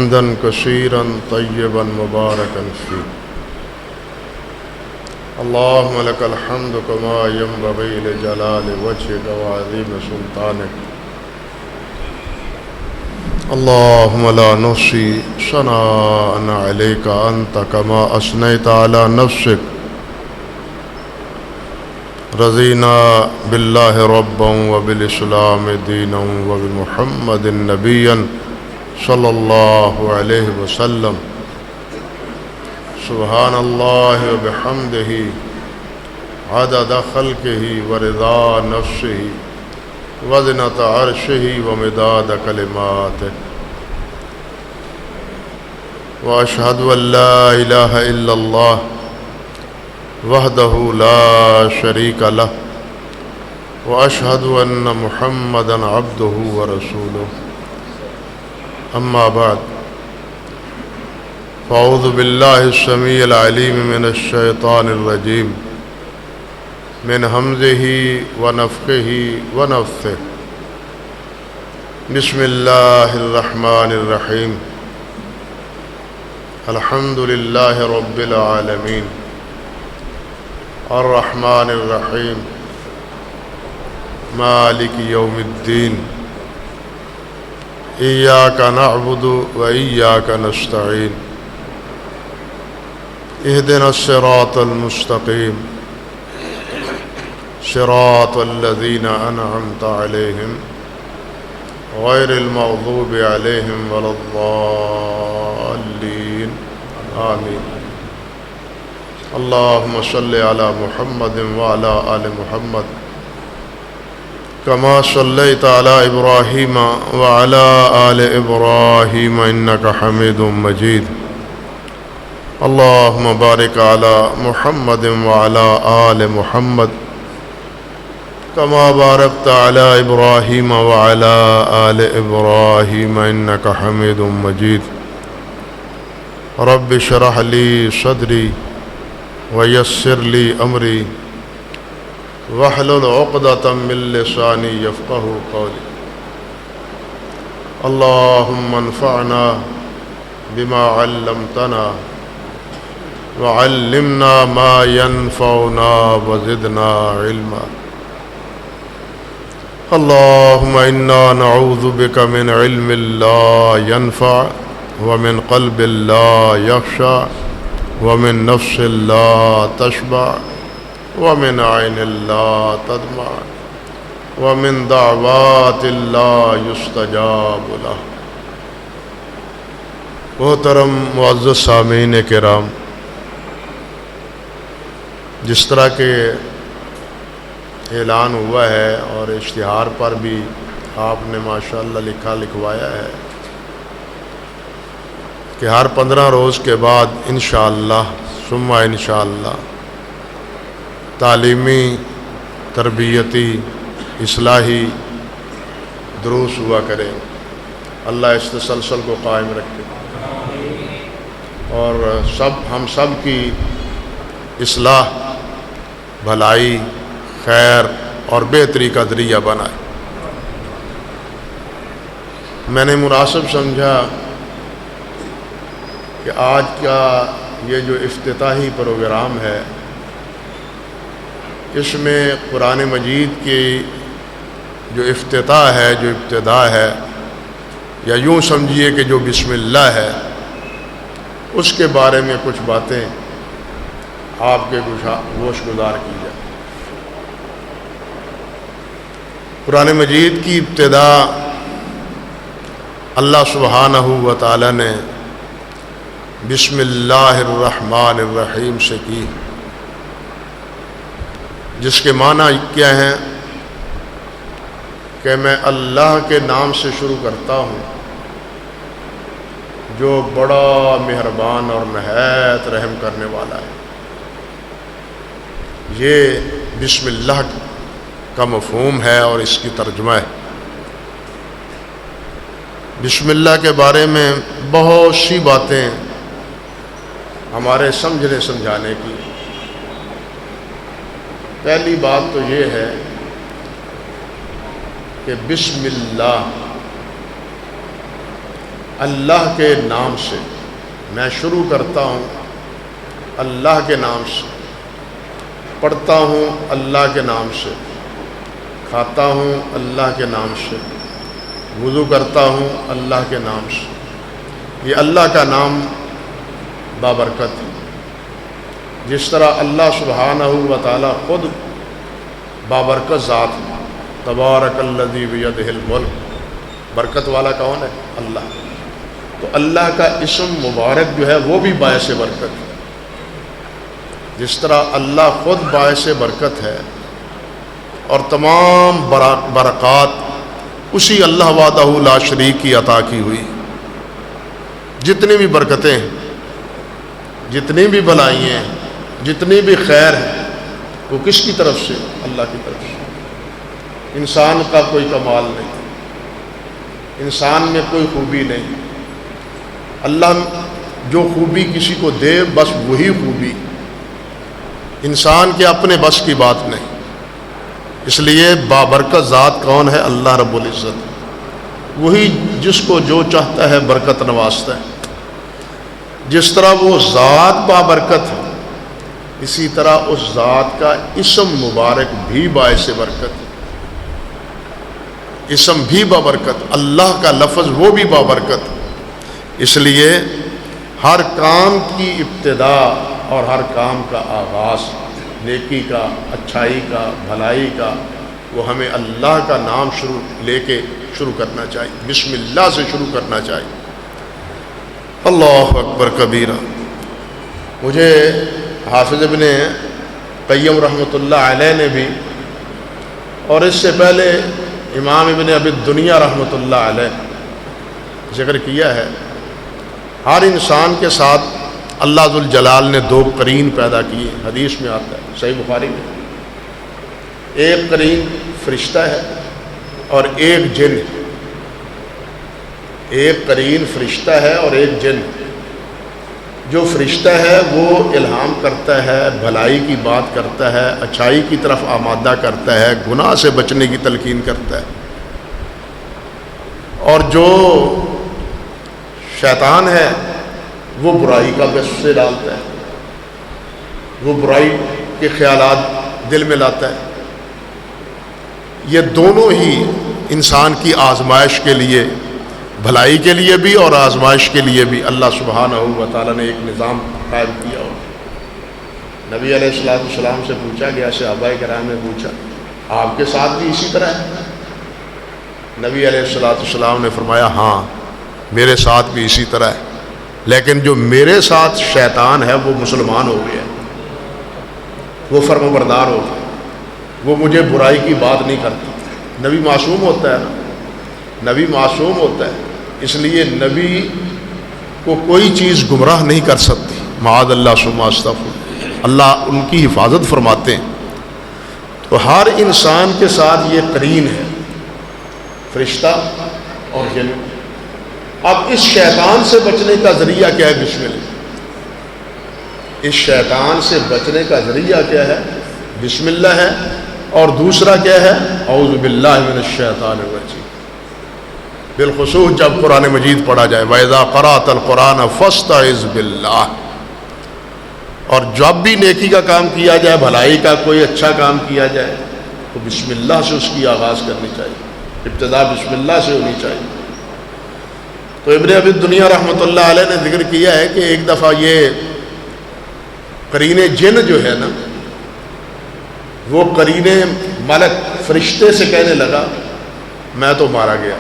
حمدا كثيرا طيبا مباركا فيه. اللهم لك الحمد كما ينبغي لجلال وجهك وعظيم سلطانك. اللهم لا نحصي ثناء عليك أنت كما أثنيت على نفسك. رضينا بالله ربا وبالإسلام دينا وبمحمد نبيا صلى الله عليه وسلم. سبحان الله وبحمده عدد خلقه ورضا نفسه وزنة عرشه ومداد كلماته. وأشهد أن لا إله إلا الله وحده لا شريك له وأشهد أن محمدا عبده ورسوله. أما بعد، فأعوذ بالله السميع العليم من الشيطان الرجيم من همزه ونفخه ونفثه. بسم الله الرحمن الرحيم. الحمد لله رب العالمين الرحمن الرحيم مالك يوم الدين. إياك نعبد وإياك نستعين. اهدنا الصراط المستقيم صراط الذين أنعمت عليهم غير المغضوب عليهم ولا الضالين. آمين. اللهم صل على محمد وعلى آل محمد كما صليت على إبراهيم وعلى آل إبراهيم إنك حميد مجيد. اللهم بارك على محمد وعلى آل محمد كما باركت على إبراهيم وعلى آل إبراهيم إنك حميد مجيد. رب اشرح لي صدري ويسر لي أمري واحلل عقدة من لساني يفقه قولي. اللهم انفعنا بما علمتنا وعلمنا ما ينفعنا وزدنا علما. اللهم إنا نعوذ بك من علم لا ينفع ومن قلب لا يخشع ومن نفس لا تشبع ومن عين لا تدمع ومن دعوات لا يستجاب له. محترم معزز سامعین کرام، جس طرح کے اعلان ہوا ہے اور اشتہار پر بھی آپ نے ماشاءاللہ لکھوایا ہے کہ ہر 15 روز کے بعد انشاءاللہ ثم انشاءاللہ تعلیمی، تربیتی، اصلاحی دروس ہوا کرے. اللہ اس تسلسل کو قائم رکھے اور ہم سب کی اصلاح، بھلائی، خیر اور بہتری کا ذریعہ بنائے. میں نے مناسب سمجھا کہ آج کا یہ جو افتتاحی پروگرام ہے، اس میں قرآن مجید کی جو افتتاح ہے، جو ابتدا ہے، یا یوں سمجھیے کہ جو بسم اللہ ہے، اس کے بارے میں کچھ باتیں آپ کے گوش گزار کی جائے. قرآن مجید کی ابتدا اللہ سبحانہ و تعالی نے بسم اللہ الرحمن الرحیم سے کی، جس کے معنی کیا ہیں کہ میں اللہ کے نام سے شروع کرتا ہوں جو بڑا مہربان اور نہایت رحم کرنے والا ہے. یہ بسم اللہ کا مفہوم ہے اور اس کی ترجمہ ہے. بسم اللہ کے بارے میں بہت سی باتیں ہمارے سمجھنے سمجھانے کی. پہلی بات تو یہ ہے کہ بسم اللہ اللہ کے نام سے، میں شروع کرتا ہوں اللہ کے نام سے، پڑھتا ہوں اللہ کے نام سے، کھاتا ہوں اللہ کے نام سے، وضو کرتا ہوں اللہ کے نام سے۔ یہ اللہ کا نام بابرکت ہے۔ جس طرح اللہ سبحانہ و تعالی خود بابرکت ذات ہے، تبارک الذی بیدہ الملک، برکت والا کون ہے؟ اللہ۔ تو اللہ کا اسم مبارک جو ہے وہ بھی باعث برکت ہے۔ جس طرح اللہ خود باعث برکت ہے اور تمام برکات اسی اللہ وحدہ لا شریک کی عطا کی ہوئی، جتنی بھی برکتیں ہیں، جتنی بھی بھلائیاں ہیں، جتنی بھی خیر ہے، وہ کس کی طرف سے؟ اللہ کی طرف سے۔ انسان کا کوئی کمال نہیں، انسان میں کوئی خوبی نہیں۔ اللہ جو خوبی کسی کو دے بس وہی خوبی، انسان کے اپنے بس کی بات نہیں۔ اس لیے بابرکت ذات کون ہے؟ اللہ رب العزت۔ وہی جس کو جو چاہتا ہے برکت نوازتا ہے۔ جس طرح وہ ذات بابرکت ہے، اسی طرح اس ذات کا اسم مبارک بھی باعث برکت ہے۔ اسم بھی بابرکت، اللہ کا لفظ وہ بھی بابرکت۔ اس لیے ہر کام کی ابتدا اور ہر کام کا آغاز، نیکی کا، اچھائی کا، بھلائی کا، وہ ہمیں اللہ کا نام لے کے شروع کرنا چاہیے، بسم اللہ سے شروع کرنا چاہیے۔ اللہ اکبر کبیرہ۔ مجھے حافظ ابن قیم رحمۃ اللہ علیہ نے بھی، اور اس سے پہلے امام ابن ابی الدنیا رحمۃ اللہ علیہ ذکر کیا ہے، ہر انسان کے ساتھ اللہ ذوالجلال نے دو قرین پیدا کیے۔ حدیث میں آتا ہے صحیح بخاری میں، ایک قرین فرشتہ ہے اور ایک جن ہے۔ ایک قرین فرشتہ ہے اور ایک جن۔ جو فرشتہ ہے وہ الہام کرتا ہے، بھلائی کی بات کرتا ہے، اچھائی کی طرف آمادہ کرتا ہے، گناہ سے بچنے کی تلقین کرتا ہے۔ اور جو شیطان ہے وہ برائی کا وسوسے ڈالتا ہے، وہ برائی کے خیالات دل میں لاتا ہے۔ یہ دونوں ہی انسان کی آزمائش کے لیے، بھلائی کے لیے بھی اور آزمائش کے لیے بھی اللہ سبحانہ و تعالیٰ نے ایک نظام قائم کیا۔ اور نبی علیہ السلام سے پوچھا گیا، صحابہ کرام نے پوچھا آپ کے ساتھ بھی اسی طرح ہے؟ نبی علیہ السلام نے فرمایا ہاں میرے ساتھ بھی اسی طرح ہے، لیکن جو میرے ساتھ شیطان ہے وہ مسلمان ہو گیا، وہ فرمانبردار ہو گیا، وہ مجھے برائی کی بات نہیں کرتا۔ نبی معصوم ہوتا ہے نا، نبی معصوم ہوتا ہے، اس لیے نبی کو کوئی چیز گمراہ نہیں کر سکتی، معاذ اللہ ثم استغفر، اللہ ان کی حفاظت فرماتے ہیں۔ تو ہر انسان کے ساتھ یہ قرین ہے، فرشتہ اور جن۔ اب اس شیطان سے بچنے کا ذریعہ کیا ہے؟ بسم اللہ۔ اس شیطان سے بچنے کا ذریعہ کیا ہے؟ بسم اللہ ہے۔ اور دوسرا کیا ہے؟ اعوذ باللہ من الشیطان الرجیم۔ بالخصوص جب قرآن مجید پڑھا جائے، وَإِذَا قَرَأْتَ الْقُرْآنَ فَاسْتَعِذْ بِاللَّهِ، اور جب بھی نیکی کا کام کیا جائے، بھلائی کا کوئی اچھا کام کیا جائے، تو بسم اللہ سے اس کی آغاز کرنی چاہیے، ابتدا بسم اللہ سے ہونی چاہیے۔ تو ابن ابی الدنیا رحمۃ اللہ علیہ نے ذکر کیا ہے کہ ایک دفعہ یہ قرین جن جو ہے نا، وہ قرین ملک فرشتے سے کہنے لگا میں تو مارا گیا،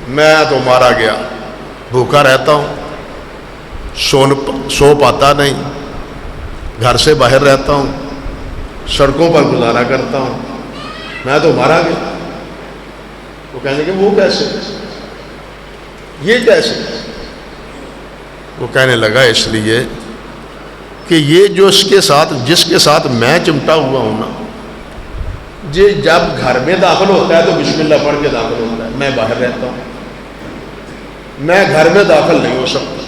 میں تو مارا گیا، بھوکا رہتا ہوں، سو پاتا نہیں، گھر سے باہر رہتا ہوں، سڑکوں پر گزارا کرتا ہوں، میں تو مارا گیا۔ وہ کہنے کہ وہ کیسے، یہ کیسے؟ وہ کہنے لگا اس لیے کہ یہ جو اس کے ساتھ، جس کے ساتھ میں چمٹا ہوا ہوں نا، یہ جب گھر میں داخل ہوتا ہے تو بسم اللہ پڑھ کے داخل ہوتا ہے، میں باہر رہتا ہوں، میں گھر میں داخل نہیں ہو سکتا۔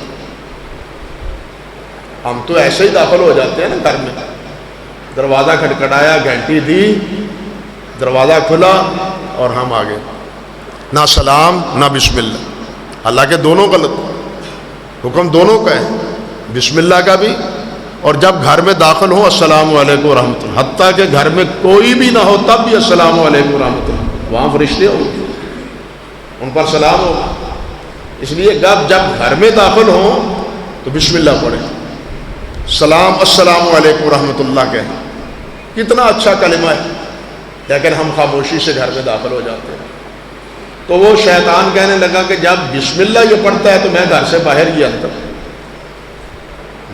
ہم تو ایسے ہی داخل ہو جاتے ہیں نا گھر میں، دروازہ کھٹکھٹایا، گھنٹی دی، دروازہ کھلا اور ہم آگے، نہ سلام نہ بسم اللہ۔ حالانکہ دونوں غلط، حکم دونوں کا ہے، بسم اللہ کا بھی، اور جب گھر میں داخل ہو السلام علیکم ورحمۃ اللہ، حتیٰ کہ گھر میں کوئی بھی نہ ہو تب بھی السلام علیکم ورحمۃ اللہ، وہاں فرشتے ہوں گے، ان پر سلام ہوگا۔ اس لیے جب گھر میں داخل ہوں تو بسم اللہ پڑھیں، سلام السلام علیکم ورحمۃ اللہ کہیں، کتنا اچھا کلمہ ہے، لیکن ہم خاموشی سے گھر میں داخل ہو جاتے ہیں۔ تو وہ شیطان کہنے لگا کہ جب بسم اللہ یہ پڑھتا ہے تو میں گھر سے باہر ہی اندر،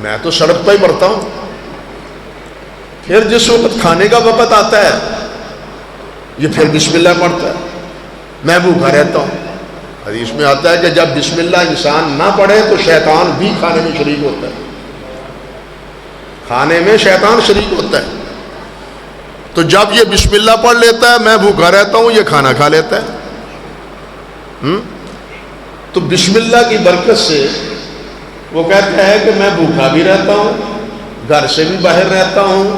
میں تو سڑک پہ ہی مرتا ہوں۔ پھر جس وقت کھانے کا وقت آتا ہے یہ پھر بسم اللہ پڑھتا ہے، میں بھوکا رہتا ہوں۔ حدیث میں آتا ہے کہ جب بسم اللہ انسان نہ پڑھے تو شیطان بھی کھانے میں شریک ہوتا ہے، کھانے میں شیطان شریک ہوتا ہے۔ تو جب یہ بسم اللہ پڑھ لیتا ہے میں بھوکا رہتا ہوں، یہ کھانا کھا لیتا ہے۔ تو بسم اللہ کی برکت سے وہ کہتا ہے کہ میں بھوکا بھی رہتا ہوں، گھر سے بھی باہر رہتا ہوں،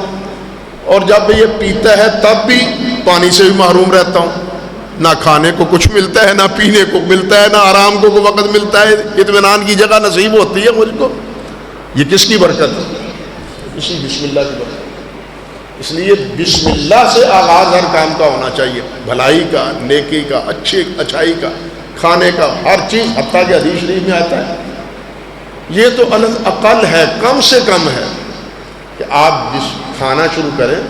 اور جب یہ پیتا ہے تب بھی پانی سے بھی محروم رہتا ہوں، نہ کھانے کو کچھ ملتا ہے، نہ پینے کو ملتا ہے، نہ آرام کو وقت ملتا ہے، اطمینان کی جگہ نصیب ہوتی ہے مجھ کو۔ یہ کس کی برکت ہے؟ اسی بسم اللہ کی برکت۔ اس لیے بسم اللہ سے آغاز ہر کام کا ہونا چاہیے، بھلائی کا، نیکی کا، اچھائی کا، کھانے کا، ہر چیز، حتیٰ کہ حدیث شریف میں آتا ہے یہ تو اقل ہے، کم سے کم ہے کہ آپ کھانا شروع کریں،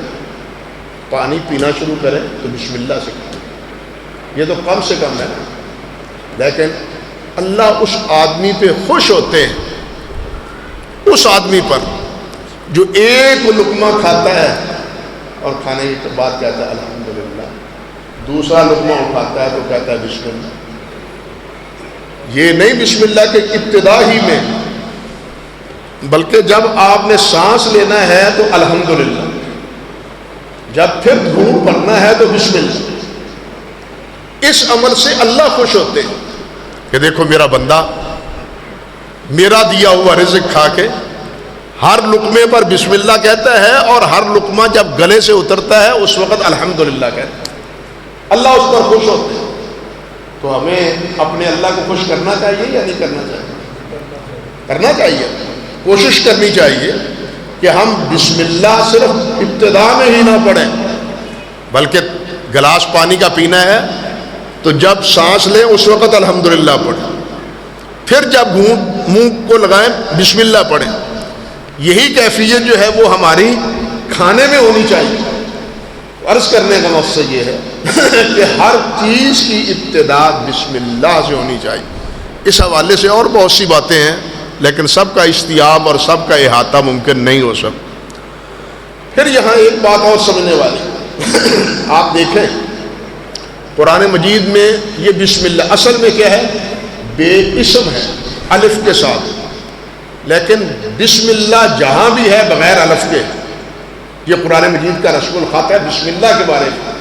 پانی پینا شروع کریں تو بسم اللہ سے کھائیں، یہ تو کم سے کم ہے۔ لیکن اللہ اس آدمی پہ خوش ہوتے ہیں، اس آدمی پر جو ایک لقمہ کھاتا ہے اور کھانے کے بعد کہتا ہے الحمدللہ، دوسرا لقمہ اٹھاتا ہے تو کہتا ہے بسم اللہ۔ یہ نہیں بسم اللہ کے ابتدا ہی میں، بلکہ جب آپ نے سانس لینا ہے تو الحمدللہ، جب پھر گھونٹ بھرنا ہے تو بسم اللہ۔ اس عمل سے اللہ خوش ہوتے ہیں کہ دیکھو میرا بندہ میرا دیا ہوا رزق کھا کے ہر لقمے پر بسم اللہ کہتا ہے، اور ہر لقمہ جب گلے سے اترتا ہے اس وقت الحمدللہ کہتا ہے، اللہ اس پر خوش ہوتے ہیں۔ تو ہمیں اپنے اللہ کو خوش کرنا چاہیے یا نہیں کرنا چاہیے؟ کرنا چاہیے، کوشش کرنی چاہیے کہ ہم بسم اللہ صرف ابتدا میں ہی نہ پڑھیں، بلکہ گلاس پانی کا پینا ہے تو جب سانس لیں اس وقت الحمدللہ پڑھیں، پھر جب منہ کو لگائیں بسم اللہ پڑھیں۔ یہی کیفیت جو ہے وہ ہماری کھانے میں ہونی چاہیے۔ عرض کرنے کا مقصد یہ ہے کہ ہر چیز کی ابتدا بسم اللہ سے ہونی چاہیے۔ اس حوالے سے اور بہت سی باتیں ہیں، لیکن سب کا استیاب اور سب کا احاطہ ممکن نہیں ہو سکتا۔ پھر یہاں ایک بات اور سمجھنے والی، آپ دیکھیں قرآن مجید میں یہ بسم اللہ اصل میں کیا ہے؟ بے اسم ہے، الف کے ساتھ، لیکن بسم اللہ جہاں بھی ہے بغیر الف کے، یہ قرآن مجید کا رسم الخط ہے۔ بسم اللہ کے بارے میں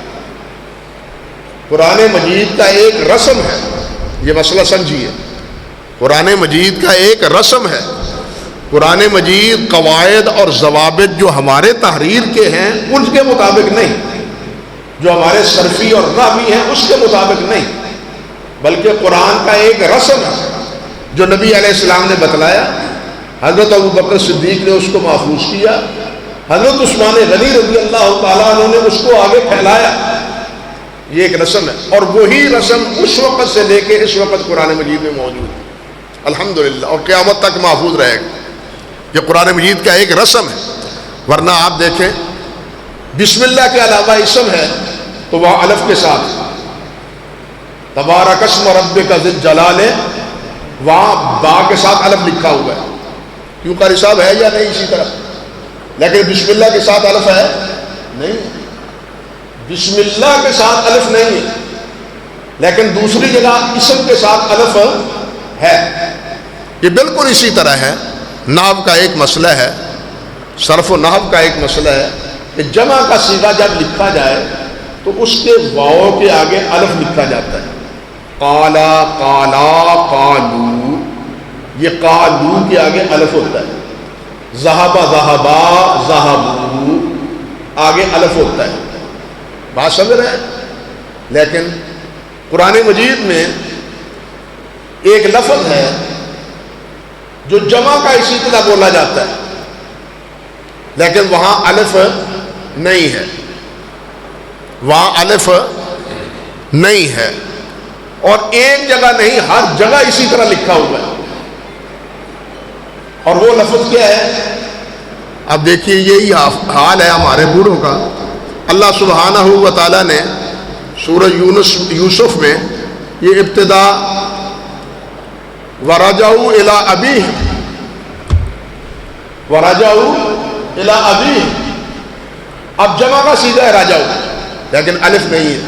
قرآن مجید کا ایک رسم ہے، یہ مسئلہ سمجھیے، قرآن مجید کا ایک رسم ہے۔ قرآن مجید قواعد اور ضوابط جو ہمارے تحریر کے ہیں ان کے مطابق نہیں، جو ہمارے صرفی اور نحوی ہیں اس کے مطابق نہیں، بلکہ قرآن کا ایک رسم ہے جو نبی علیہ السلام نے بتلایا، حضرت ابوبکر صدیق نے اس کو محفوظ کیا، حضرت عثمان غنی رضی اللہ تعالیٰ عنہ نے اس کو آگے پھیلایا۔ یہ ایک رسم ہے، اور وہی رسم اس وقت سے لے کے اس وقت قرآن مجید میں موجود ہے الحمدللہ، اور قیامت تک محفوظ رہے گا۔ یہ قرآن مجید کا ایک رسم ہے، ورنہ آپ دیکھیں بسم اللہ کے علاوہ اسم ہے تو وہ الف کے ساتھ، تبارک اسم ربک ذی الجلال، وہاں با کے ساتھ الف لکھا ہوا ہے، کیوں قاری صاحب ہے یا نہیں اسی طرح؟ لیکن بسم اللہ کے ساتھ الف ہے نہیں، بسم اللہ کے ساتھ الف نہیں ہے، لیکن دوسری جگہ اسم کے ساتھ الف ہے۔ یہ بالکل اسی طرح ہے، نحو کا ایک مسئلہ ہے، صرف و نحو کا ایک مسئلہ ہے کہ جمع کا صیغہ جب لکھا جائے تو اس کے واو کے آگے الف لکھا جاتا ہے، قالا، قالا، قالو، یہ قالو کے آگے الف ہوتا ہے، ذہب، ذہبا، ذہبو، آگے الف ہوتا ہے، بات سمجھ رہے ہیں؟ لیکن قرآن مجید میں ایک لفظ ہے جو جمع کا اسی طرح بولا جاتا ہے لیکن وہاں الف نہیں ہے، وہاں الف نہیں ہے، اور ایک جگہ نہیں ہر جگہ اسی طرح لکھا ہوا ہے۔ اور وہ لفظ کیا ہے؟ اب دیکھیے یہی حال ہے ہمارے بوڑھوں کا۔ اللہ سبحانہ و تعالیٰ نے سورہ یوسف میں یہ ابتدا وَرَجَعُوا إِلَىٰ أَبِيهِمْ وَرَجَعُوا إِلَىٰ أَبِيهِمْ، اب جمع کا سیدھا ہے راجعوا، لیکن الف نہیں ہے۔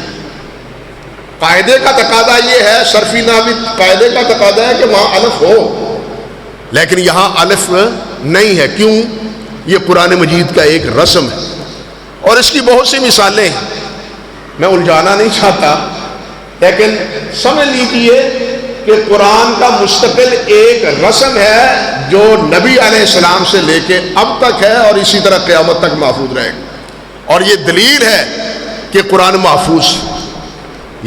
قاعدے کا تقاضا یہ ہے، صرفی نحوی قاعدے کا تقاضا ہے کہ وہاں الف ہو، لیکن یہاں الف نہیں ہے۔ کیوں؟ یہ قرآن مجید کا ایک رسم ہے، اور اس کی بہت سی مثالیں ہیں، میں الجھانا نہیں چاہتا، لیکن سمجھ لیجیے کہ قرآن کا مستقل ایک رسم ہے جو نبی علیہ السلام سے لے کے اب تک ہے اور اسی طرح قیامت تک محفوظ رہے گا۔ اور یہ دلیل ہے کہ قرآن محفوظ،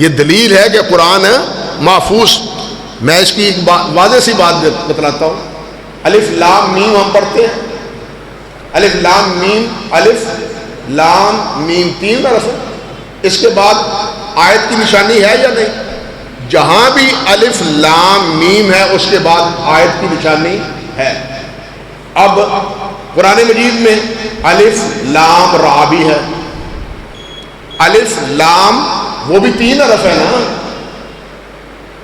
یہ دلیل ہے کہ قرآن محفوظ۔ میں اس کی ایک واضح سی بات بتلاتا ہوں۔ الف لام میم ہم پڑھتے ہیں، الف لام میم، الف لام میم 3 حرف ہے، اس کے بعد آیت کی نشانی ہے یا نہیں؟ جہاں بھی الف لام میم ہے اس کے بعد آیت کی نشانی ہے۔ اب قرآن مجید میں الف لام را بھی ہے، الف لام وہ بھی 3 حرف ہے نا،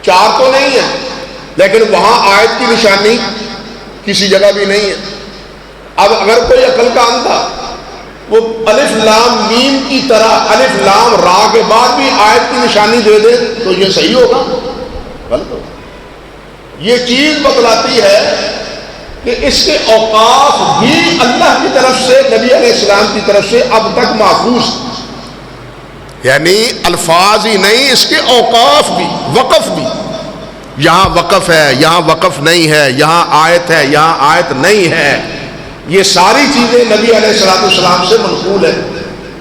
4 تو نہیں ہے، لیکن وہاں آیت کی نشانی کسی جگہ بھی نہیں ہے۔ اب اگر کوئی عقل کا اندھا وہ الف لام میم کی طرح الف لام را کے بعد بھی آیت کی نشانی دے دے تو یہ صحیح ہوگا؟ غلط ہوگا۔ یہ چیز بتلاتی ہے کہ اس کے اوقاف بھی اللہ کی طرف سے، نبی علیہ السلام کی طرف سے اب تک محفوظ، یعنی الفاظ ہی نہیں، اس کے اوقاف بھی، وقف بھی۔ یہاں وقف ہے، یہاں وقف نہیں ہے، یہاں آیت ہے، یہاں آیت نہیں ہے، یہ ساری چیزیں نبی علیہ السلام سے منقول ہے،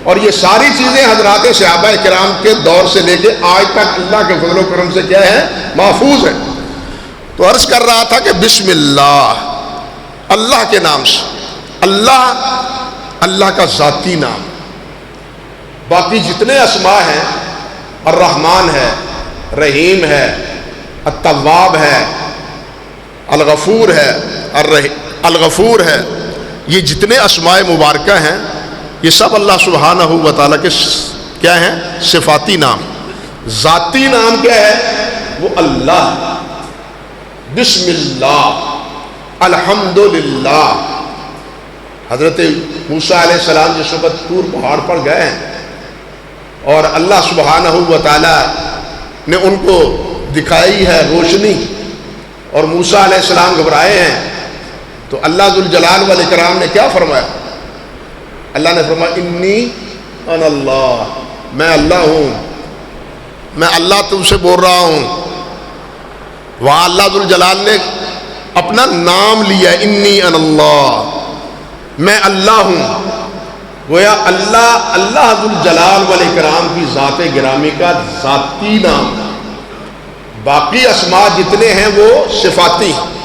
اور یہ ساری چیزیں حضرات صحابہ کرام کے دور سے لے کے آج تک اللہ کے فضل و کرم سے کیا ہے؟ محفوظ ہے۔ تو عرض کر رہا تھا کہ بسم اللہ، اللہ کے نام سے۔ اللہ، اللہ کا ذاتی نام۔ باقی جتنے اسماء ہیں، الرحمن ہے، رحیم ہے، التواب ہے، الغفور ہے، الغفور ہے، یہ جتنے اسماء مبارکہ ہیں یہ سب اللہ سبحانہ و تعالیٰ کے کیا ہیں؟ صفاتی نام۔ ذاتی نام کیا ہے؟ وہ اللہ، بسم اللہ، الحمدللہ۔ حضرت موسیٰ علیہ السلام جس وقت طور پہاڑ پر گئے ہیں اور اللہ سبحانہ و تعالیٰ نے ان کو دکھائی ہے روشنی، اور موسیٰ علیہ السلام گھبرائے ہیں، تو اللہ ذوالجلال والاکرام نے کیا فرمایا؟ اللہ نے فرمایا انی انا اللہ، میں اللہ ہوں، میں اللہ تم سے بول رہا ہوں۔ وہاں اللہ ذوالجلال نے اپنا نام لیا، انی انا اللہ، میں اللہ ہوں۔ گویا اللہ، اللہ ذوالجلال والاکرام کی ذات گرامی کا ذاتی نام۔ باقی اسماء جتنے ہیں وہ صفاتی ہیں۔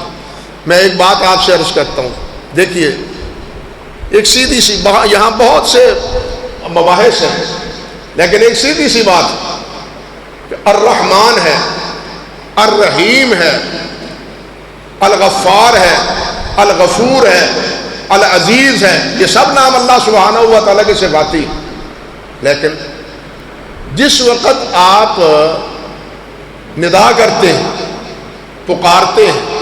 میں ایک بات آپ سے عرض کرتا ہوں، دیکھیے ایک سیدھی سی، یہاں بہت سے مباحث ہیں، لیکن ایک سیدھی سی بات کہ الرحمن ہے، الرحیم ہے، الغفار ہے، الغفور ہے، العزیز ہے، یہ سب نام اللہ سبحانہ و تعالیٰ کے صفاتی۔ لیکن جس وقت آپ ندا کرتے ہیں، پکارتے ہیں،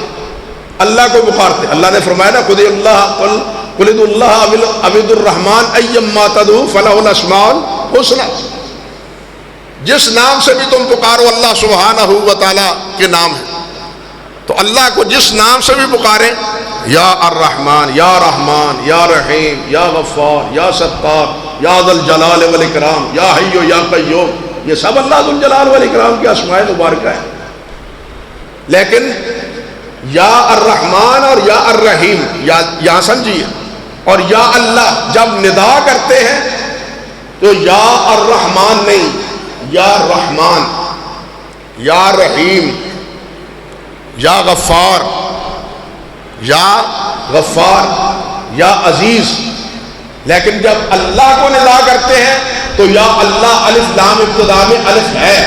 اللہ کو پکارتے، اللہ نے فرمایا نا قل ادعوا اللہ عبد الرحمن ایما تدعوا فلہ الاسماء الحسنی، جس نام سے بھی تم پکارو اللہ سبحانہ و تعالیٰ کے نام ہے۔ تو اللہ کو جس نام سے بھی پکاریں، یا الرحمن، یا رحمان، یا رحیم، یا غفار، یا ستار، یا ذا الجلال والاکرام، یا حی یا قیوم، یہ سب اللہ ذو الجلال والاکرام کی اسماء مبارکہ ہیں۔ لیکن یا الرحمن اور یا الرحیم یہاں سمجھیے، اور یا اللہ جب ندا کرتے ہیں تو یا الرحمن نہیں، یا رحمان، یا رحیم، یا غفار، یا غفار، یا عزیز، لیکن جب اللہ کو ندا کرتے ہیں تو یا اللہ الف لام ابتدا میں الف ہے.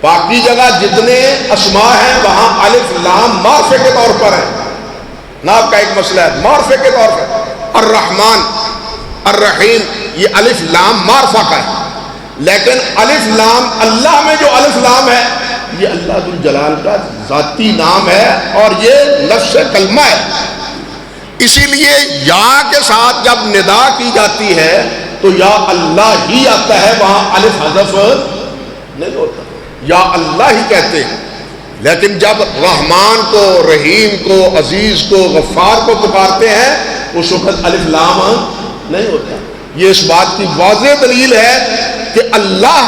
باقی جگہ جتنے اسماء ہیں وہاں الف لام معرفے کے طور پر ہے. نام کا ایک مسئلہ ہے معرفے کے طور پر. الرحمن، الرحیم، یہ الف لام معرفہ کا ہے، لیکن الف لام اللہ میں جو الف لام ہے یہ اللہ ذو الجلال کا ذاتی نام ہے اور یہ لفظ کلمہ ہے. اسی لیے یا کے ساتھ جب ندا کی جاتی ہے تو یا اللہ ہی آتا ہے، وہاں الف حذف نہیں ہوتا، یا اللہ ہی کہتے ہیں. لیکن جب رحمان کو، رحیم کو، عزیز کو، غفار کو پکارتے ہیں اس وقت الف لام نہیں ہوتا. یہ اس بات کی واضح دلیل ہے کہ اللہ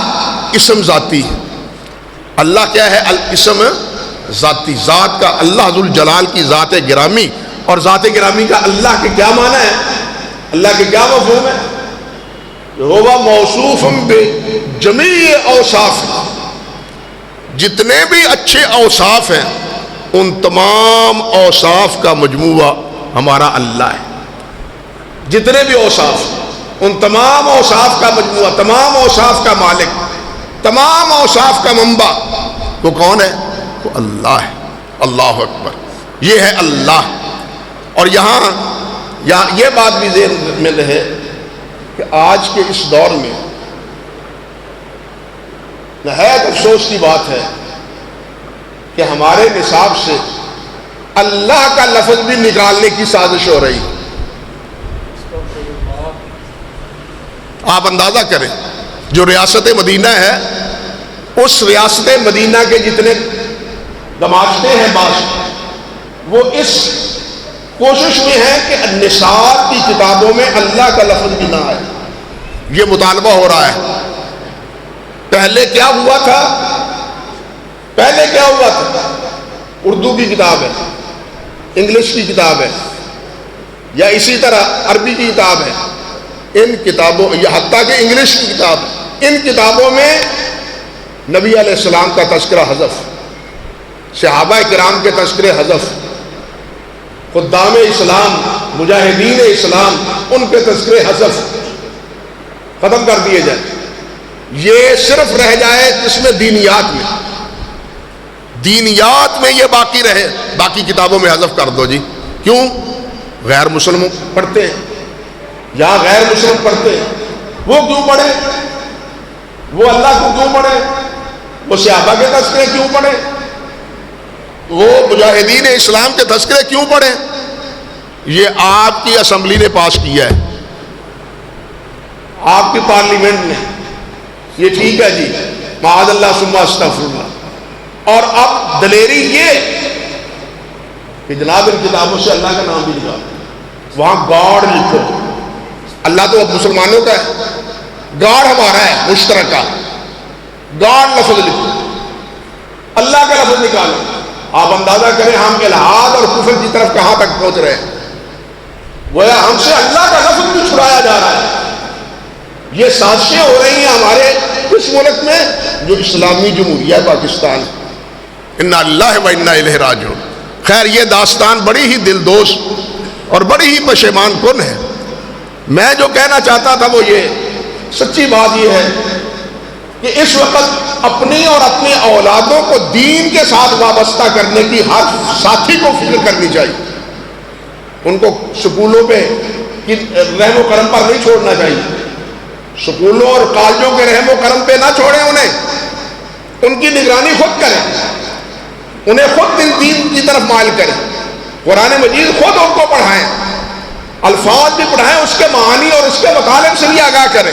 اسم ذاتی ہے. اللہ کیا ہے؟ الاسم ذاتی، ذات کا. اللہ ذو الجلال کی ذات گرامی، اور ذات گرامی کا اللہ کے کیا معنی ہے؟ اللہ کے کیا مفہوم ہے؟ ہوا موصوف بجمیع اوصاف، جتنے بھی اچھے اوصاف ہیں ان تمام اوصاف کا مجموعہ ہمارا اللہ ہے. جتنے بھی اوصاف، ان تمام اوصاف کا مجموعہ، تمام اوصاف کا مالک، تمام اوصاف کا منبع وہ کون ہے؟ وہ اللہ ہے. اللہ اکبر، یہ ہے اللہ. اور یہاں یہ بات بھی ذہن میں رہے کہ آج کے اس دور میں نہایت افسوس کی بات ہے کہ ہمارے نصاب سے اللہ کا لفظ بھی نکالنے کی سازش ہو رہی. آپ اندازہ کریں جو ریاست مدینہ ہے، اس ریاست مدینہ کے جتنے گماشتے ہیں باز، وہ اس کوشش میں ہے کہ نصاب کی کتابوں میں اللہ کا لفظ بھی نہ آئے. یہ مطالبہ ہو رہا ہے. پہلے کیا ہوا تھا؟ اردو کی کتاب ہے، انگلش کی کتاب ہے، یا اسی طرح عربی کی کتاب ہے. ان کتابوں، یا حتیٰ کہ انگلش کی کتاب، ان کتابوں میں نبی علیہ السلام کا تذکرہ حذف، صحابہ کرام کے تذکرے حذف، خدام اسلام، مجاہدین اسلام، ان کے تذکرے حذف، ختم کر دیے جائیں. یہ صرف رہ جائے جس میں دینیات میں یہ باقی رہے، باقی کتابوں میں حذف کر دو. جی کیوں؟ غیر مسلم پڑھتے ہیں یا غیر مسلم پڑھتے ہیں. وہ کیوں پڑھے؟ وہ اللہ کو کیوں پڑھے؟ وہ صحابہ کے تذکرے کیوں پڑھے؟ وہ مجاہدین اسلام کے تذکرے کیوں پڑھیں؟ یہ آپ کی اسمبلی نے پاس کیا ہے، آپ کی پارلیمنٹ نے. یہ ٹھیک ہے جی، معاذ اللہ ثم استغفر اللہ. اور اب دلیری یہ کہ جناب ان کتابوں سے اللہ کا نام بھی لکھا، وہاں گاڈ لکھو. اللہ تو اب مسلمانوں کا ہے، گاڈ ہمارا ہے مشترکہ. گاڈ لفظ لکھو، اللہ کا لفظ نکالو. آپ اندازہ کریں ہم الحاد اور کفر کی طرف کہاں تک پہنچ رہے ہیں. گویا ہم سے اللہ کا لفظ بھی چھڑایا جا رہا ہے. یہ سازشیں ہو رہی ہیں ہمارے اس ملک میں جو اسلامی جمہوریہ پاکستان. انا للہ و انا الیہ راجعون. خیر یہ داستان بڑی ہی دلدوز اور بڑی ہی پشیمان کن ہے. میں جو کہنا چاہتا تھا وہ یہ سچی بات یہ ہے کہ اس وقت اپنی اور اپنی اولادوں کو دین کے ساتھ وابستہ کرنے کی ہر ساتھی کو فکر کرنی چاہیے. ان کو سکولوں پہ رحم و کرم پر نہیں چھوڑنا چاہیے. سکولوں اور کالجوں کے رحم و کرم پہ نہ چھوڑیں انہیں. ان کی نگرانی خود کریں، انہیں خود دین کی طرف مائل کریں. قرآن مجید خود ان کو پڑھائیں، الفاظ بھی پڑھائیں، اس کے معانی اور اس کے مطالب سے بھی آگاہ کریں.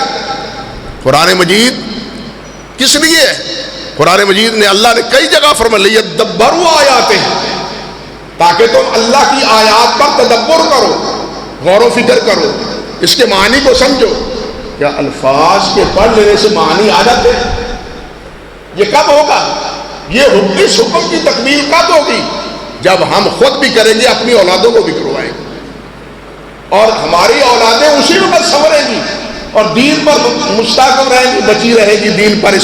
قرآن مجید کس لیے ہے؟ قرآن مجید نے اللہ نے کئی جگہ فرمایا لیدبروا آیاتہ، تاکہ تم اللہ کی آیات پر تدبر کرو، غور و فکر کرو، اس کے معنی کو سمجھو. کیا الفاظ کے پڑھ لینے سے معنی آ جاتے ہیں؟ یہ کب ہوگا؟ یہ اس حکم کی تکمیل کب ہوگی؟ جب ہم خود بھی کریں گے، اپنی اولادوں کو بھی کروائیں گے، اور ہماری اولادیں اسی وقت سنوریں گی اور دین پر مستقم رہیں گی، بچی رہے گی دین پر،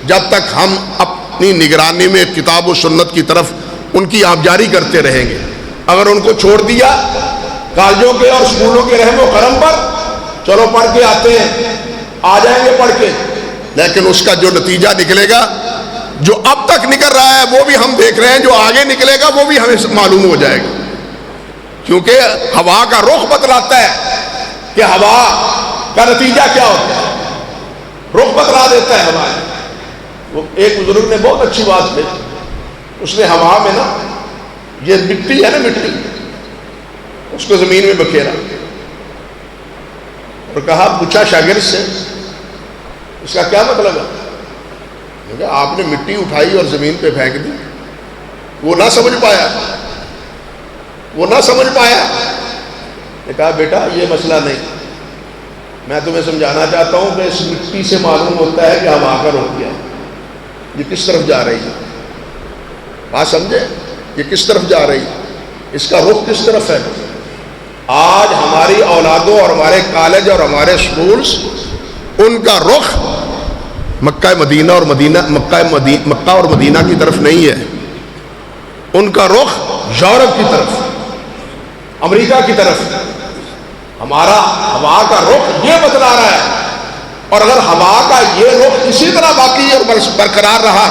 جب تک ہم اپنی نگرانی میں کتاب و سنت کی طرف ان کی آپ جاری کرتے رہیں گے. اگر ان کو چھوڑ دیا کالجوں کے اور اسکولوں کے رحم و کرم پر، چلو پڑھ کے آتے ہیں، آ جائیں گے پڑھ کے، لیکن اس کا جو نتیجہ نکلے گا، جو اب تک نکل رہا ہے وہ بھی ہم دیکھ رہے ہیں، جو آگے نکلے گا وہ بھی ہمیں معلوم ہو جائے گا. کیونکہ ہوا کا رخ بتلاتا ہے کہ ہوا کا نتیجہ کیا ہوتا ہے، رخ بتلا دیتا ہے ہوا. وہ ایک بزرگ نے بہت اچھی بات کہی، اس نے ہوا میں نا یہ مٹی ہے نا، مٹی اس کو زمین میں بکھیرا اور کہا، پوچھا شاگرد سے اس کا کیا مطلب ہے؟ آپ نے مٹی اٹھائی اور زمین پہ پھینک دی. وہ نہ سمجھ پایا، وہ نہ سمجھ پایا. نے کہا بیٹا یہ مسئلہ نہیں، میں تمہیں سمجھانا چاہتا ہوں کہ اس مٹی سے معلوم ہوتا ہے کہ ہوا کا رخ کیا ہے، یہ کس طرف جا رہی ہے. بات سمجھے؟ یہ کس طرف جا رہی ہے، اس کا رخ کس طرف ہے. آج ہماری اولادوں اور ہمارے کالج اور ہمارے اسکولز، ان کا رخ مکہ مدینہ اور مکہ اور مدینہ کی طرف نہیں ہے. ان کا رخ یورپ کی طرف، امریکہ کی طرف. ہمارا ہوا کا رخ یہ بتلا رہا ہے. اور اگر ہوا کا یہ رخ اسی طرح باقی اور برقرار رہا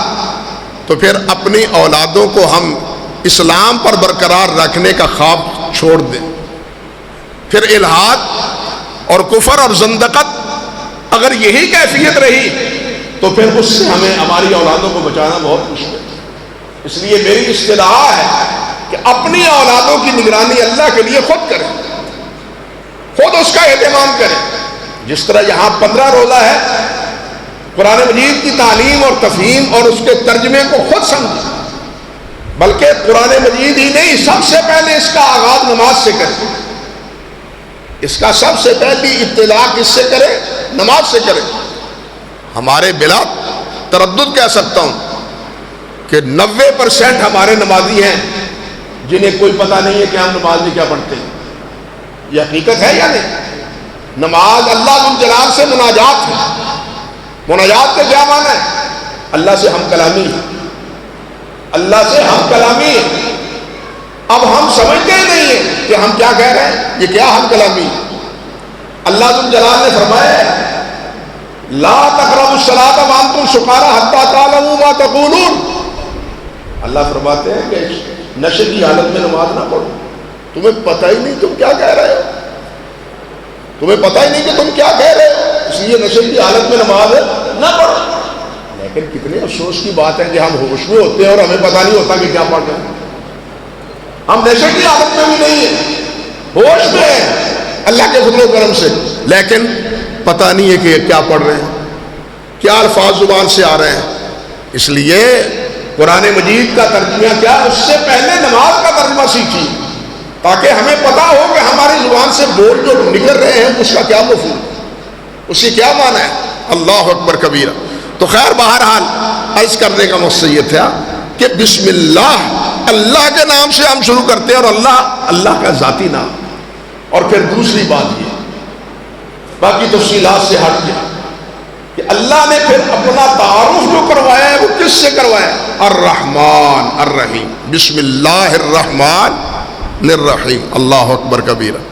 تو پھر اپنی اولادوں کو ہم اسلام پر برقرار رکھنے کا خواب چھوڑ دیں. پھر الحاد اور کفر اور زندقت اگر یہی کیفیت رہی تو پھر اس سے ہمیں ہماری اولادوں کو بچانا بہت مشکل ہے. اس لیے میری استدعا ہے کہ اپنی اولادوں کی نگرانی اللہ کے لیے خود کریں، خود اس کا اہتمام کریں. جس طرح یہاں 15 روزہ ہے، قرآن مجید کی تعلیم اور تفہیم اور اس کے ترجمے کو خود سمجھیں. بلکہ قرآن مجید ہی نہیں، سب سے پہلے اس کا آغاز نماز سے کریں. اس کا سب سے پہلی ابتدا کس سے کرے؟ نماز سے کرے. ہمارے بلا تردد کہہ سکتا ہوں کہ 90% ہمارے نمازی ہیں جنہیں کوئی پتہ نہیں ہے کہ ہم نماز میں کیا پڑھتے ہیں. یہ حقیقت ہے یا نہیں؟ نماز اللہ ذو الجلال سے مناجات ہے. مناجات کا کیا معنی ہے؟ اللہ سے ہم کلامی ہے، اللہ سے ہم کلامی ہے. اب ہم سمجھتے ہی نہیں ہیں کہ ہم کیا کہہ رہے ہیں، یہ کیا ہم کلامی ہے. اللہ ذو الجلال نے فرمایا لا تقربوا الصلاۃ وانتم سکارى حتى تعلموا ما تقولون. اللہ فرماتے ہیں کہ نشے کی حالت میں نماز نہ پڑھو، تمہیں پتہ ہی نہیں تم کیا کہہ رہے ہو، تمہیں پتہ ہی نہیں کہ تم کیا کہہ رہے ہو، اس لیے نشے کی حالت میں نماز نہ پڑھو. لیکن کتنے افسوس کی بات ہے کہ ہم ہوش میں ہوتے ہیں اور ہمیں پتہ نہیں ہوتا کہ کیا پڑھ رہے ہیں. ہم نشے کی حالت میں بھی نہیں ہیں، ہوش میں ہیں اللہ کے فضل و کرم سے، لیکن پتہ نہیں ہے کہ کیا پڑھ رہے ہیں، کیا الفاظ زبان سے آ رہے ہیں. اس لیے قرآن مجید کا ترجمہ کیا، اس سے پہلے نماز کا ترجمہ سیکھیے تاکہ ہمیں پتہ ہو کہ ہماری زبان سے بول جو نکل رہے ہیں اس کا کیا مفہوم، اس کی کیا معنی ہے. اللہ اکبر کبیرہ. تو خیر بہرحال عرض کرنے کا مقصد یہ تھا کہ بسم اللہ، اللہ کے نام سے ہم شروع کرتے ہیں، اور اللہ کا ذاتی نام. اور پھر دوسری بات یہ، باقی تفصیلات سے ہٹ گیا کہ اللہ نے پھر اپنا تعارف جو کروایا ہے وہ کس سے کروایا؟ الرحمن الرحیم. بسم اللہ الرحمن الرحیم. اللہ اکبر کبیرہ.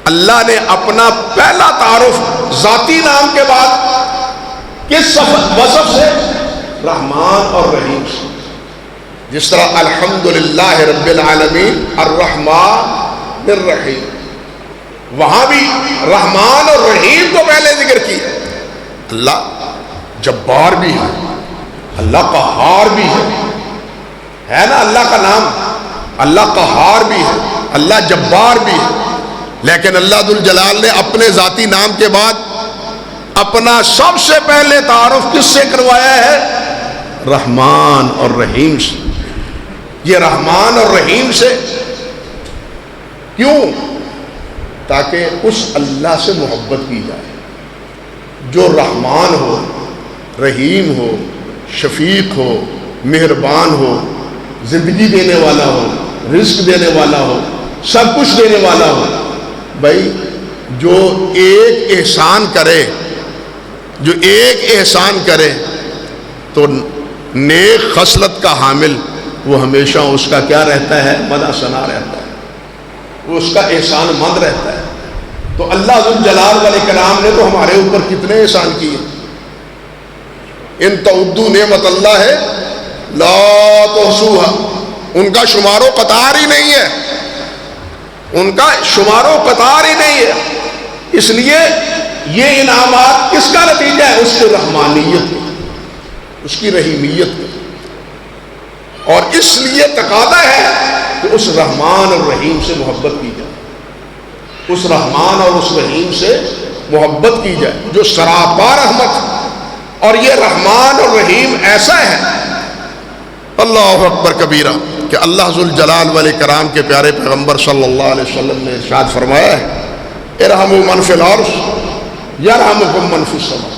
اللہ نے اپنا پہلا تعارف ذاتی نام کے بعد کس وصف سے؟ رحمان اور رحیم سے. جس طرح الحمدللہ رب العالمین الرحمن الرحیم، وہاں بھی رحمان اور رحیم کو پہلے ذکر کیا. اللہ جبار بھی ہے، اللہ قہار بھی ہے نا اللہ کا نام. اللہ قہار بھی ہے، اللہ جبار بھی ہے. لیکن اللہ ذو الجلال نے اپنے ذاتی نام کے بعد اپنا سب سے پہلے تعارف کس سے کروایا ہے؟ رحمان اور رحیم سے. یہ رحمان اور رحیم سے کیوں؟ تاکہ اس اللہ سے محبت کی جائے جو رحمان ہو، رحیم ہو، شفیق ہو، مہربان ہو، زندگی دینے والا ہو، رزق دینے والا ہو، سب کچھ دینے والا ہو. بھائی جو ایک احسان کرے تو نیک خصلت کا حامل وہ ہمیشہ اس کا کیا رہتا ہے؟ مدح ثنا رہتا ہے، وہ اس کا احسان مند رہتا ہے۔ تو اللہ ذوالجلال والاکرام نے تو ہمارے اوپر کتنے احسان کیے۔ ان تعدوا نعمت اللہ ہے لا تحصوها، ان کا شمار و قطار ہی نہیں ہے، ان کا شمار و قطار ہی نہیں ہے۔ اس لیے یہ انعامات کس کا نتیجہ ہے؟ اس کی رحمانیت کا، اس کی رحیمیت کا، اور اس لیے تقاضا ہے کہ اس رحمان اور رحیم سے محبت کی جائے، اس رحمان اور اس رحیم سے محبت کی جائے جو سراپا رحمت ہے۔ اور یہ رحمان اور رحیم ایسا ہے، اللہ اکبر کبیرہ، کہ اللہ ذوالجلال والاکرام کے پیارے پیغمبر صلی اللہ علیہ وسلم نے ارشاد فرمایا ہے ارحموا من فی الارض یرحمکم من فی السماء،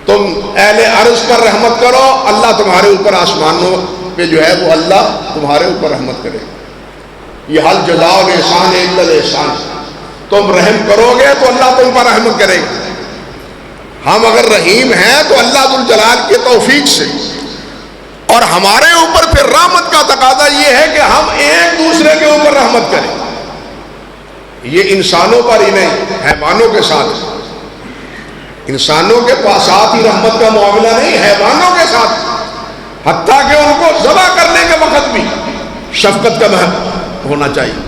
تم اہل عرض پر رحمت کرو، اللہ تمہارے اوپر آسمانوں پہ جو ہے وہ اللہ تمہارے اوپر رحمت کرے گا۔ یہ حل جزاء الاحسان الا الاحسان، تم رحم کرو گے تو اللہ تم پر رحمت کرے گا۔ ہم اگر رحیم ہیں تو اللہ ذوالجلال کی توفیق سے، اور ہمارے اوپر پھر رحمت کا تقاضا یہ ہے کہ ہم ایک دوسرے کے اوپر رحمت کریں۔ یہ انسانوں پر ہی نہیں، حیوانوں کے ساتھ، انسانوں کے ساتھ ہی رحمت کا معاملہ نہیں، حیوانوں کے ساتھ، حتیٰ کہ ان کو ذبح کرنے کے وقت بھی شفقت کا ہونا چاہیے۔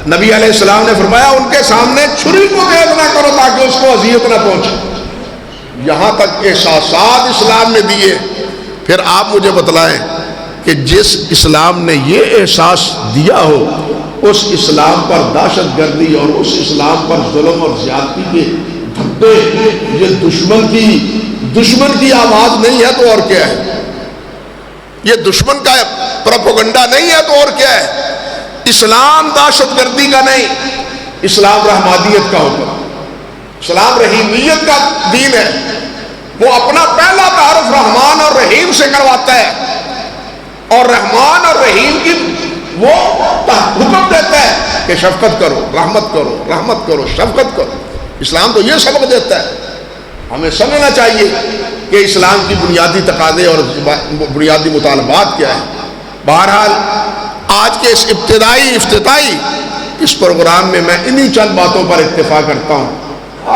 نبی علیہ السلام نے فرمایا ان کے سامنے چھری کو تیز نہ کرو تاکہ اس کو اذیت نہ پہنچے۔ یہاں تک احساسات اسلام نے دیے۔ پھر آپ مجھے بتلائیں کہ جس اسلام نے یہ احساس دیا ہو اس اسلام پر دہشت گردی اور اس اسلام پر ظلم اور زیادتی کے دھبے، یہ دشمن کی آواز نہیں ہے تو اور کیا ہے؟ یہ دشمن کا پروپیگنڈا نہیں ہے تو اور کیا ہے؟ اسلام دہشت گردی کا نہیں، اسلام رحمانیت کا ہوگا، اسلام رحیمیت کا دین ہے۔ وہ اپنا پہلا تعارف رحمان اور رحیم سے کرواتا ہے، اور رحمان اور رحیم کی وہ حکم دیتا ہے کہ شفقت کرو، رحمت کرو، رحمت کرو، شفقت کرو۔ اسلام تو یہ سبق دیتا ہے۔ ہمیں سمجھنا چاہیے کہ اسلام کی بنیادی تقاضے اور بنیادی مطالبات کیا ہیں۔ بہرحال آج کے اس افتتاحی اس پروگرام میں انہی چند باتوں پر اکتفا کرتا ہوں۔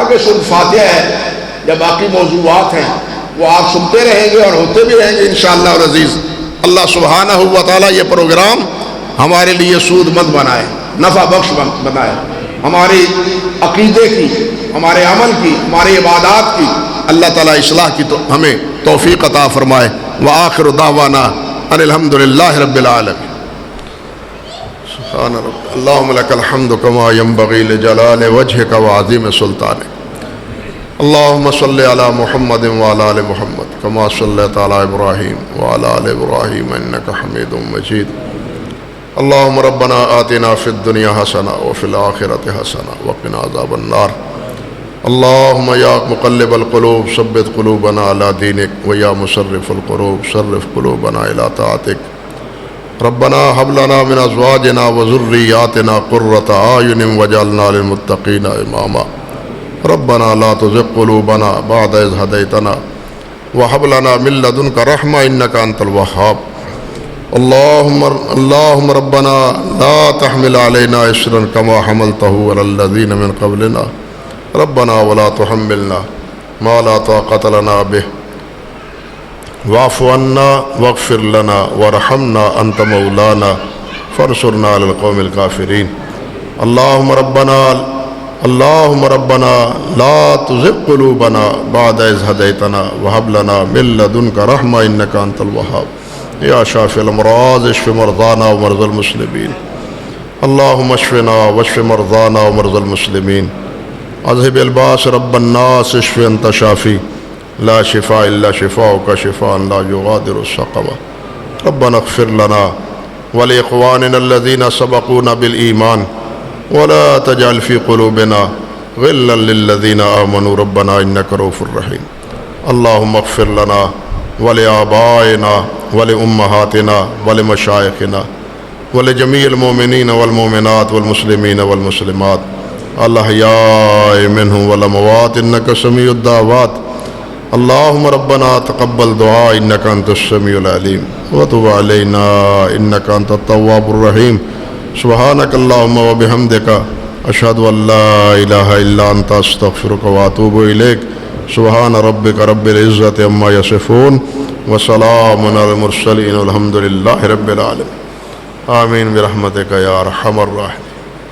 آگے سورۃ فاتحہ ہے یا باقی موضوعات ہیں وہ آپ سنتے رہیں گے اور ہوتے بھی رہیں گے انشاءاللہ العزیز۔ اللہ سبحانہ و تعالیٰ یہ پروگرام ہمارے لیے سود مند بنائے، نفع بخش بنائے، ہماری عقیدے کی، ہمارے عمل کی، ہماری عبادات کی اللہ تعالیٰ اصلاح کی تو ہمیں توفیق عطا فرمائے۔ وآخر دعوانا ان الحمد للہ رب العالمین۔ سبحان رب اللہم لک الحمد کما ینبغی لجلال وجہک وعظیم سلطانک۔ اللہم صلی علی محمد وعلی آل محمد کما صلیت علی ابراہیم وعلی آل ابراہیم انک حمید مجید۔ اللہم ربنا آتنا فی الدنیا حسنہ وفی الآخرۃ حسنہ وقنا عذاب النار۔ اللہم یا مقلب القلوب ثبت قلوبنا علی دینک ویا مصرف القلوب صرف قلوبنا الی طاعتک۔ ربنا ہب لنا من ازواجنا وذریاتنا قرۃ اعین واجعلنا للمتقین اماما۔ ربنا لا تزغ قلوبنا بعد اذ ہدیتنا وہب لنا من لدنک رحمہ انک انت الوہاب۔ اللہم ربنا لا تحمل علینا اصرا کما حملتہ علی الذین من قبلنا ربنا ولا تحملنا ما لا طاقۃ لنا بہ واعف عنا واغفر لنا وارحمنا انت مولانا فانصرنا علی القوم الکافرین۔ اللہم ربنا لا تزغ قلوبنا بعد اذ ہدیتنا وہب لنا من لدنک رحمہ انک انت الوہاب۔ یا شافی الامراض اشف مرضانا ومرضى المسلمین۔ اللہم اشفنا واشف مرضانا ومرضى المسلمین۔ اذهب الباس رب الناس اشف انت شافی لا شفاء الا شفاؤک شفاء لا یغادر سقما۔ ربنا اغفر لنا ولاخواننا الذین سبقونا بالایمان ولا تجعل في قلوبنا غلا للذین آمنوا ربنا انک رؤوف رحیم۔ اللہم اغفر لنا ولآبائنا ولأمہاتنا ولمشائخنا ولجمیع المؤمنین والمؤمنات والمسلمین والمسلمات الاحیاء منهم والاموات انک سمیع الدعوات۔ اللهم ربنا تقبل دعاء إنك أنت السميع العليم وتب علينا إنك أنت التواب الرحيم سبحانك اللهم وبحمدك أشهد أن لا إله إلا أنت أستغفرك وأتوب إليك سبحان ربك رب العزة عما يصفون وسلام على المرسلين والحمد لله رب العالمين آمين برحمتك يا أرحم الراحمين.